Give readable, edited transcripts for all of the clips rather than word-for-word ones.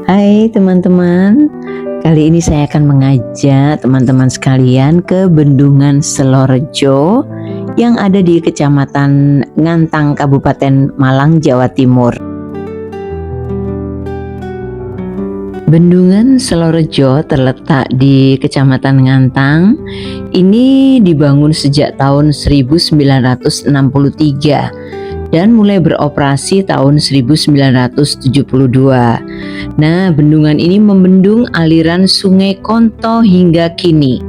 Hai teman-teman, kali ini saya akan mengajak teman-teman sekalian ke Bendungan Selorejo yang ada di Kecamatan Ngantang, Kabupaten Malang, Jawa Timur. Bendungan Selorejo terletak di Kecamatan Ngantang. Ini dibangun sejak tahun 1963 dan mulai beroperasi tahun 1972. Nah, bendungan ini membendung aliran Sungai Konto hingga kini.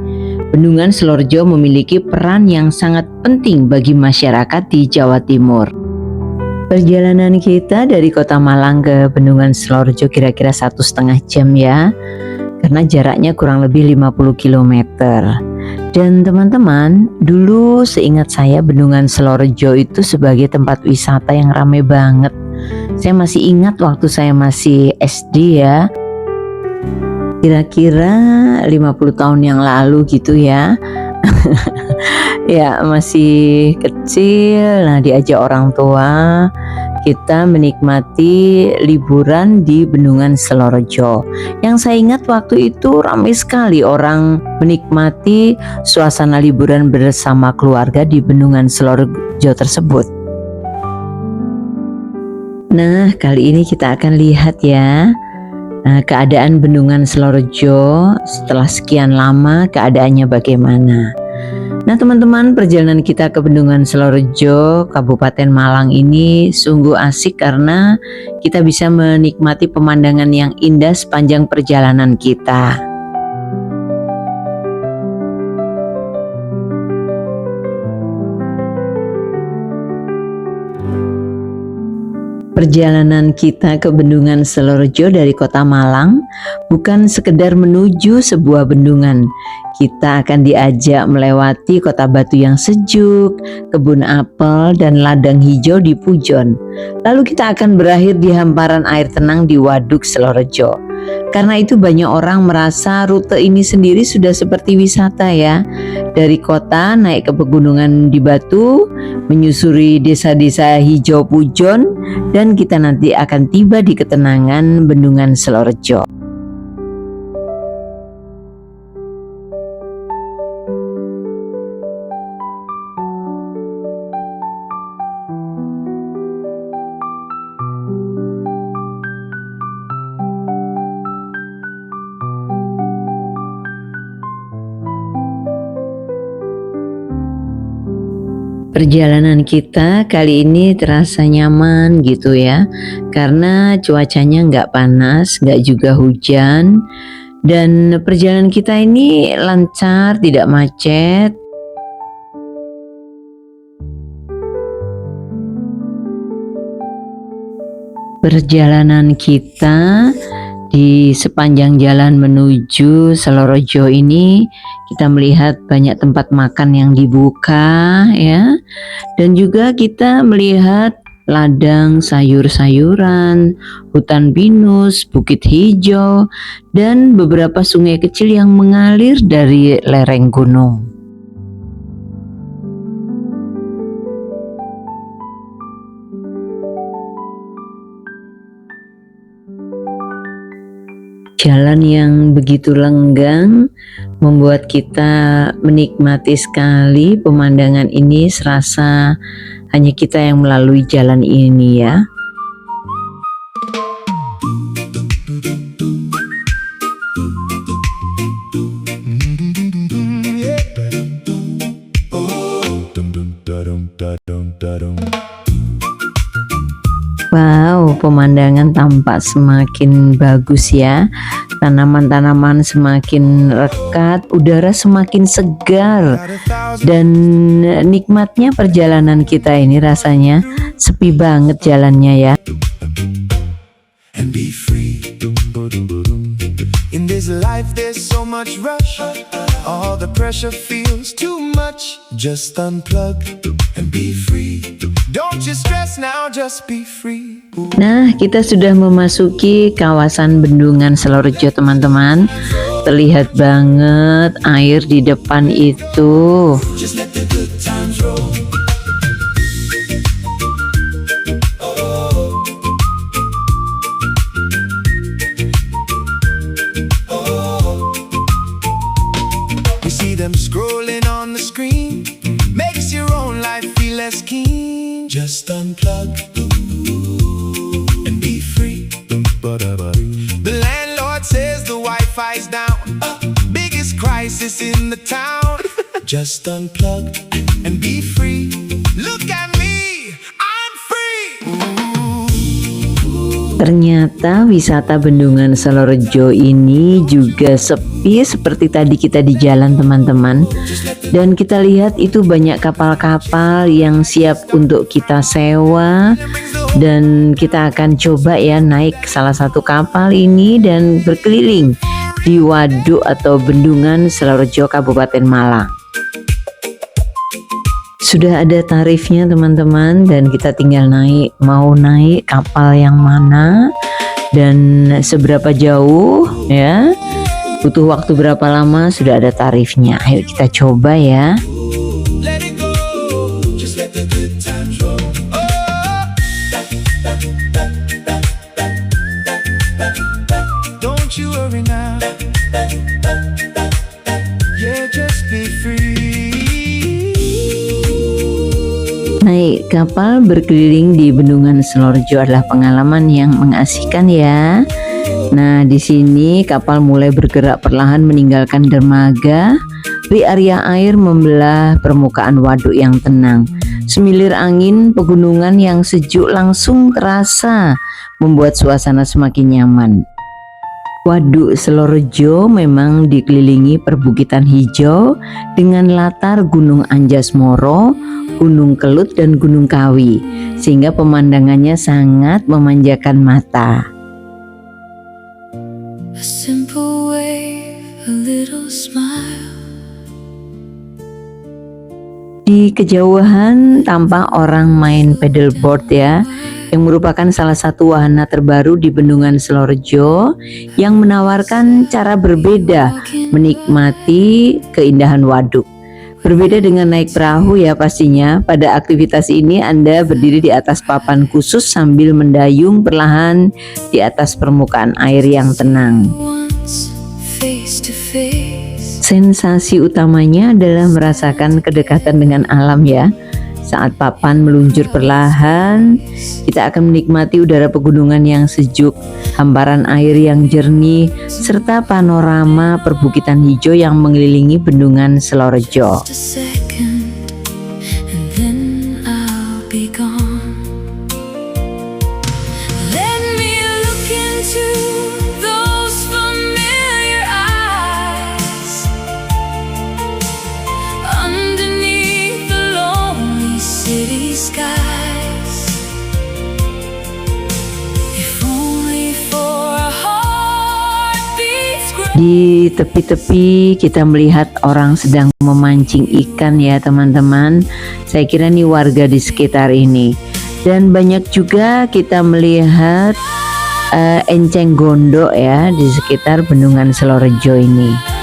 Bendungan Selorejo memiliki peran yang sangat penting bagi masyarakat di Jawa Timur. Perjalanan kita dari Kota Malang ke Bendungan Selorejo kira-kira 1,5 jam ya, karena jaraknya kurang lebih 50 km. Dan teman-teman, dulu seingat saya Bendungan Selorejo itu sebagai tempat wisata yang ramai banget. Saya masih ingat waktu saya masih SD ya, kira-kira 50 tahun yang lalu gitu ya. Ya masih kecil, nah diajak orang tua kita menikmati liburan di Bendungan Selorejo. Yang saya ingat waktu itu ramai sekali orang menikmati suasana liburan bersama keluarga di Bendungan Selorejo tersebut. Nah, kali ini kita akan lihat ya keadaan Bendungan Selorejo setelah sekian lama, keadaannya bagaimana. Nah teman-teman, perjalanan kita ke Bendungan Selorejo, Kabupaten Malang ini sungguh asik karena kita bisa menikmati pemandangan yang indah sepanjang perjalanan kita. Perjalanan kita ke Bendungan Selorejo dari Kota Malang bukan sekedar menuju sebuah bendungan. Kita akan diajak melewati kota batu yang sejuk, kebun apel, dan ladang hijau di Pujon. Lalu kita akan berakhir di hamparan air tenang di Waduk Selorejo. Karena itu banyak orang merasa rute ini sendiri sudah seperti wisata ya. Dari kota naik ke pegunungan di Batu, menyusuri desa-desa hijau Pujon, dan kita nanti akan tiba di ketenangan Bendungan Selorejo. Perjalanan kita kali ini terasa nyaman gitu ya, karena cuacanya nggak panas, nggak juga hujan, dan perjalanan kita ini lancar, tidak macet. Perjalanan kita di sepanjang jalan menuju Selorejo ini kita melihat banyak tempat makan yang dibuka ya, dan juga kita melihat ladang sayur-sayuran, hutan pinus, bukit hijau, dan beberapa sungai kecil yang mengalir dari lereng gunung. Jalan yang begitu lenggang membuat kita menikmati sekali pemandangan ini, serasa hanya kita yang melalui jalan ini ya. Wow, pemandangan tampak semakin bagus ya. Tanaman-tanaman semakin rekat, udara semakin segar, dan nikmatnya perjalanan kita ini rasanya sepi banget jalannya ya. In this life there's so much rush, all the pressure feels too much. Just unplug and be free. Don't you stress now, just be free. Nah, kita sudah memasuki kawasan Bendungan Selorejo teman-teman. Terlihat banget air di depan itu. Just let the good times roll. unplug and be free. The landlord says the Wi-Fi's down. Biggest crisis in the town. Just unplug and be free. Look at me, I'm free. Ternyata wisata Bendungan Salorejo ini juga sepi seperti tadi kita di jalan teman-teman. Dan kita lihat itu banyak kapal-kapal yang siap untuk kita sewa. Dan kita akan coba ya naik salah satu kapal ini dan berkeliling di waduk atau Bendungan Salorejo Kabupaten Malang. Sudah ada tarifnya teman-teman dan kita tinggal naik, mau naik kapal yang mana dan seberapa jauh ya, butuh waktu berapa lama, sudah ada tarifnya. Ayo kita coba ya. Let it go, just let the good times roll. Don't you worry now. Yeah, just be free. Naik kapal berkeliling di Bendungan Salorejo adalah pengalaman yang mengasihkan ya. Nah, di sini kapal mulai bergerak perlahan meninggalkan dermaga. Di area air membelah permukaan waduk yang tenang. Semilir angin pegunungan yang sejuk langsung terasa, membuat suasana semakin nyaman. Waduk Salorejo memang dikelilingi perbukitan hijau dengan latar Gunung Anjasmoro, Gunung Kelut dan Gunung Kawi, sehingga pemandangannya sangat memanjakan mata. A simple wave, a little smile. Di kejauhan tampak orang main paddleboard ya, yang merupakan salah satu wahana terbaru di Bendungan Salorejo yang menawarkan cara berbeda menikmati keindahan waduk. Berbeda dengan naik perahu ya pastinya, pada aktivitas ini Anda berdiri di atas papan khusus sambil mendayung perlahan di atas permukaan air yang tenang. Sensasi utamanya adalah merasakan kedekatan dengan alam ya. Saat papan meluncur perlahan, kita akan menikmati udara pegunungan yang sejuk, hamparan air yang jernih, serta panorama perbukitan hijau yang mengelilingi Bendungan Salorejo. Di tepi-tepi kita melihat orang sedang memancing ikan ya teman-teman. Saya kira nih warga di sekitar ini. Dan banyak juga kita melihat enceng gondok ya di sekitar Bendungan Salorejo ini.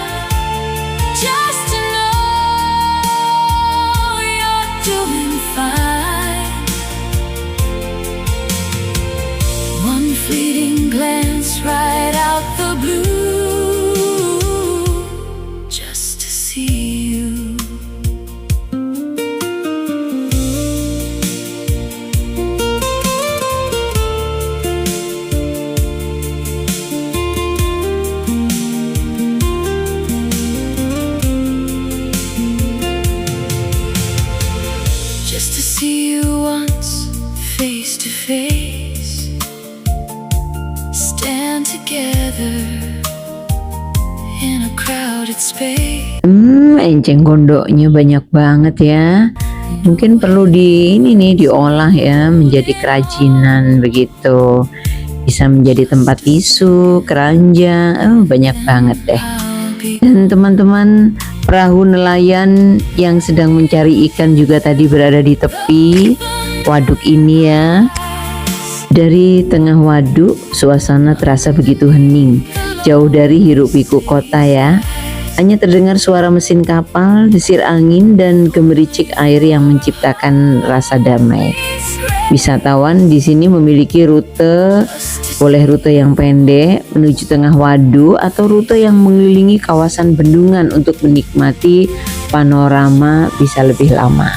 Enceng gondoknya banyak banget ya. Mungkin perlu diolah ya menjadi kerajinan begitu. Bisa menjadi tempat tisu, keranjang, banyak banget deh. Dan teman-teman perahu nelayan yang sedang mencari ikan juga tadi berada di tepi waduk ini ya. Dari tengah waduk suasana terasa begitu hening, jauh dari hiruk-pikuk kota ya. Hanya terdengar suara mesin kapal, desir angin, dan gemericik air yang menciptakan rasa damai. Wisatawan di sini memiliki rute, boleh rute yang pendek menuju tengah waduk atau rute yang mengelilingi kawasan bendungan untuk menikmati panorama bisa lebih lama.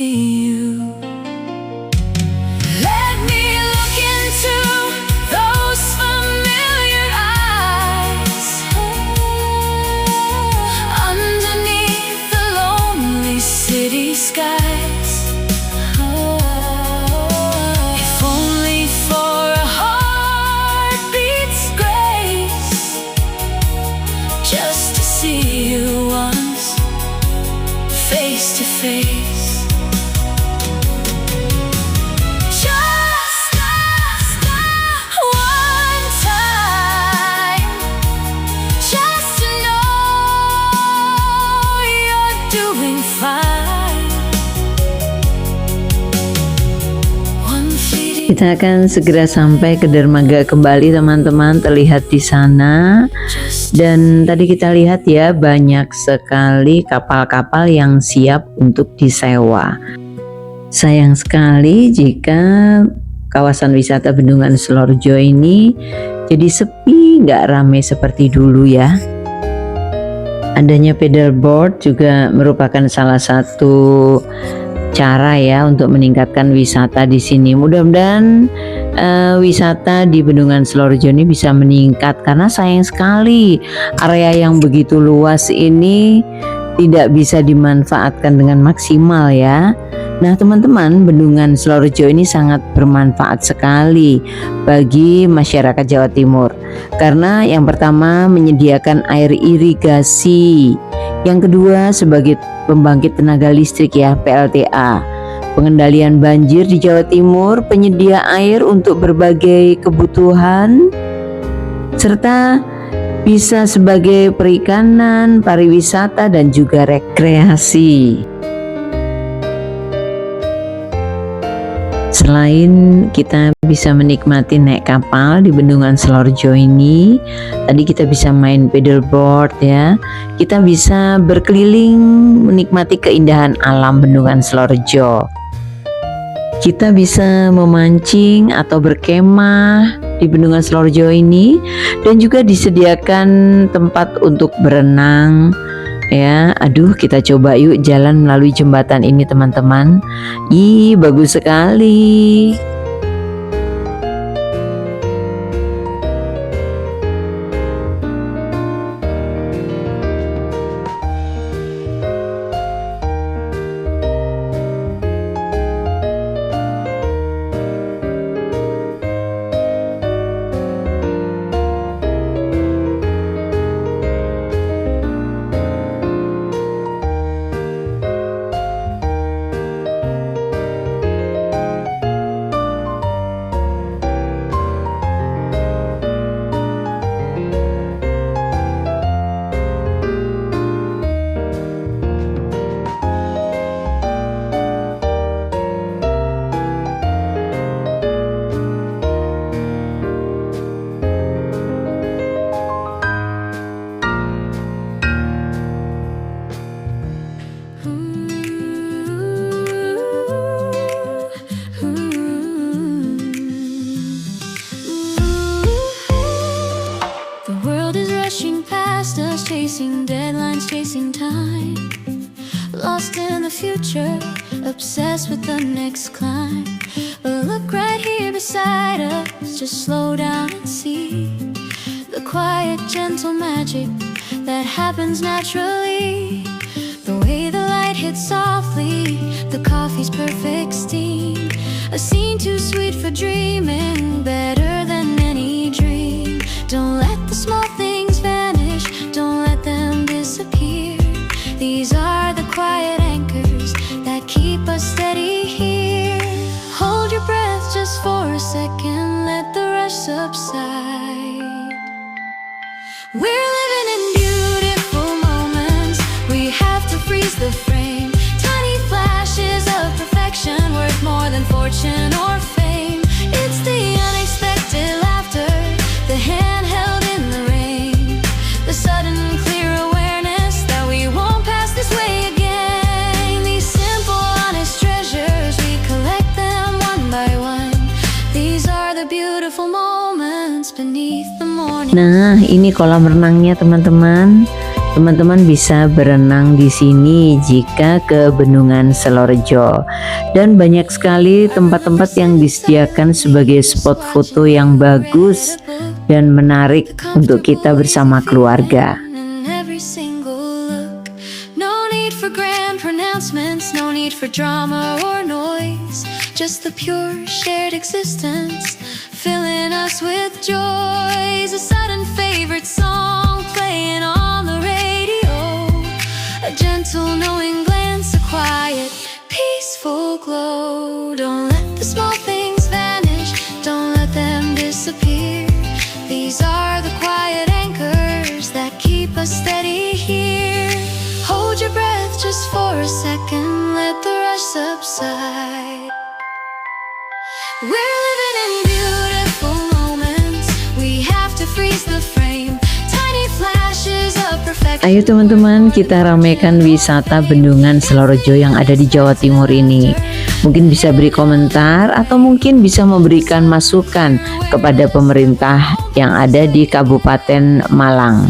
to you. Let me look into those familiar eyes. Underneath the lonely city skies. If only for a heartbeat's grace, just to see you once, face to face. Just one time, just to know you're doing fine. One fleeting Kita akan segera sampai ke dermaga kembali teman-teman, terlihat di sana. Dan tadi kita lihat ya, banyak sekali kapal-kapal yang siap untuk disewa. Sayang sekali jika kawasan wisata Bendungan Selorjo ini jadi sepi, nggak ramai seperti dulu ya. Adanya paddleboard juga merupakan salah satu cara ya untuk meningkatkan wisata di sini. Mudah-mudahan wisata di Bendungan Selorjo ini bisa meningkat, karena sayang sekali area yang begitu luas ini tidak bisa dimanfaatkan dengan maksimal ya. Nah teman-teman, Bendungan Selorjo ini sangat bermanfaat sekali bagi masyarakat Jawa Timur, karena yang pertama menyediakan air irigasi, yang kedua sebagai pembangkit tenaga listrik ya, PLTA, pengendalian banjir di Jawa Timur, penyedia air untuk berbagai kebutuhan, serta bisa sebagai perikanan, pariwisata, dan juga rekreasi. Selain kita bisa menikmati naik kapal di Bendungan Selorjo ini, tadi kita bisa main paddleboard ya. Kita bisa berkeliling menikmati keindahan alam Bendungan Selorjo. Kita bisa memancing atau berkemah di Bendungan Selorjo ini, dan juga disediakan tempat untuk berenang ya. Aduh, kita coba yuk jalan melalui jembatan ini teman-teman. Ih, bagus sekali. Chasing deadlines, chasing time, lost in the future, obsessed with the next climb. But look right here beside us, just slow down and see the quiet, gentle magic that happens naturally. The way the light hits softly, the coffee's perfect steam, a scene too sweet for dreaming, better than any dream. Don't let the small things vanish, don't let them disappear. These are the quiet anchors that keep us steady here. Hold your breath just for a second, let the rush subside. We're living in beautiful moments, we have to freeze the frame. Tiny flashes of perfection, worth more than fortune or fame. It's the unexpected laughter, the hand held in the rain, the sudden clear awareness that we won't pass this way again. These simple, honest treasures, we collect them one by one. These are the beautiful moments beneath the morning. Nah, ini kolam renangnya teman-teman. Teman-teman bisa berenang di sini jika ke Bendungan Selorejo. Dan banyak sekali tempat-tempat yang disediakan sebagai spot foto yang bagus dan menarik untuk kita bersama keluarga. In every single look. No need for grand pronouncements, no need for drama or noise. Just the pure shared existence, filling us with joys. A sudden favorite song playing on the radio. A gentle knowing glance, a quiet, peaceful glow. Don't let the small things vanish, don't let them disappear. These are the quiet anchors that keep us steady here. Hold your breath just for a second, let the rush subside. We're living in beautiful moments, we have to freeze the frame. Tiny flashes of perfection. Ayo teman-teman, kita ramaikan wisata Bendungan Selorejo yang ada di Jawa Timur ini. Mungkin bisa beri komentar atau mungkin bisa memberikan masukan kepada pemerintah yang ada di Kabupaten Malang.